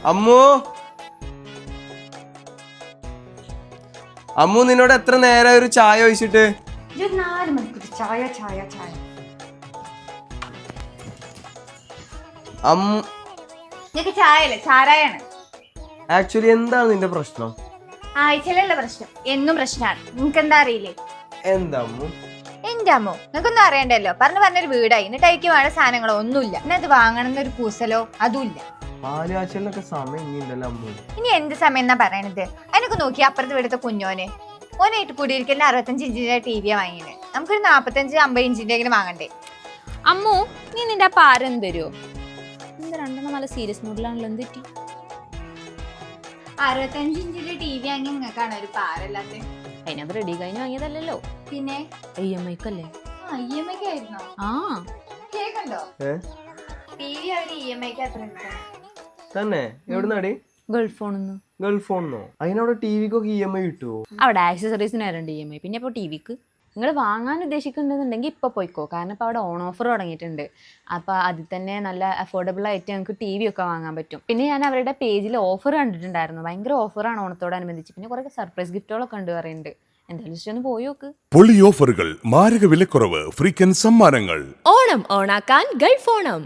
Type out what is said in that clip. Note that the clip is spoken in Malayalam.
അമ്മു അമ്മു നിന്നോട് എത്ര നേരം ഒരു ചായ ഒഴിച്ചിട്ട്? 4 മണിക്കൂർ ചായ ചായ ചായ. നിനക്ക് ചായല്ലേ ചാരായാണ്. ആക്ച്വലി എന്താണ് നിന്റെ പ്രശ്നം? ആഴ്ചയിലുള്ള പ്രശ്നം എന്നും പ്രശ്നമാണ്. നിനക്ക് എന്താ അറിയില്ലേ? എന്താ അമ്മു? എന്റെ അമ്മോ നിനക്കൊന്നും അറിയണ്ടല്ലോ. പറഞ്ഞൊരു വീടായി എന്നിട്ട് അയക്ക് വേണ്ട സാധനങ്ങളോ ഒന്നുമില്ല. പിന്നെ അത് വാങ്ങണം എന്നൊരു കൂസലോ അതുമില്ല. പാലാച്ചലിനൊക്കെ സമയം ഇനിയുണ്ടല്ലോ അമ്മു. ഇനി എന്ത് സമയം എന്നാ പറയണത്? അതിനൊക്കെ നോക്കി അപ്പുറത്ത് വീടത്തെ കുഞ്ഞോനെ ഓനായിട്ട് കൂടിയിരിക്കലിന് 65 ഇഞ്ചിന്റെ TV വാങ്ങിയത്. നമുക്കൊരു 45-50 ഇഞ്ചിന്റെ എങ്കിലും വാങ്ങണ്ടേ? അമ്മു നീ നിന്റെ ആ പാരം തരുമോ? എന്താ രണ്ടെണ്ണം നല്ല സീരിയസ് മൂഡിലാണല്ലോ. എന്ത് പറ്റി? 65 ഇഞ്ചിന്റെ TV വാങ്ങി നിങ്ങൾക്കാണ് ഒരു പാരല്ലാത്ത? അതിനകത്ത് റെഡി കഴിഞ്ഞ് വാങ്ങിയതല്ലോ. പിന്നെ EMI ക്കല്ലേ? EMI ആയിരുന്നോ? ആ കേക്കണ്ടോ? TV അവര് EMI അത്ര തന്നെ? എവിടുന്നാടി? ഗൾഫ് ഫോണിന്ന്. ഗൾഫ് ഫോണിന്നോ? അതിനവിടെ ടിവിക്കൊക്കെ EMI കിട്ടുമോ? അവിടെ ആക്സസറീസിന് വരണ്ട് EMI. പിന്നെ ഇപ്പോൾ ടിവിക്ക് നിങ്ങൾ വാങ്ങാൻ ഉദ്ദേശിക്കുന്നുണ്ടെങ്കിൽ ഇപ്പോൾ പോയിക്കോ. കാരണം ഇപ്പോൾ അവിടെ ഓൺ ഓഫർ തുടങ്ങിയിട്ടുണ്ട്. അപ്പോൾ അതിൽ തന്നെ നല്ല അഫോർഡബിൾ ആയിട്ട് ഞങ്ങൾക്ക് TV ഒക്കെ വാങ്ങാൻ പറ്റും. പിന്നെ ഞാൻ അവരുടെ പേജിൽ ഓഫർ കണ്ടിട്ടുണ്ടായിരുന്നു. ഭയങ്കര ഓഫറാണ് ഓണത്തോടനുബന്ധിച്ച്. പിന്നെ കുറേ സർപ്രൈസ് ഗിഫ്റ്റുകളൊക്കെ ഉണ്ട് പറയുന്നുണ്ട്. എന്തായാലും ജസ്റ്റ് ഒന്ന് പോയി നോക്ക്. പൊളി ഓഫറുകൾ, മാരക വിലക്കുറവ്, ഫ്രീക്കൻ സമ്മാനങ്ങൾ. ഓണം ഓണാക്കാൻ ഗൾഫ് ഓണം.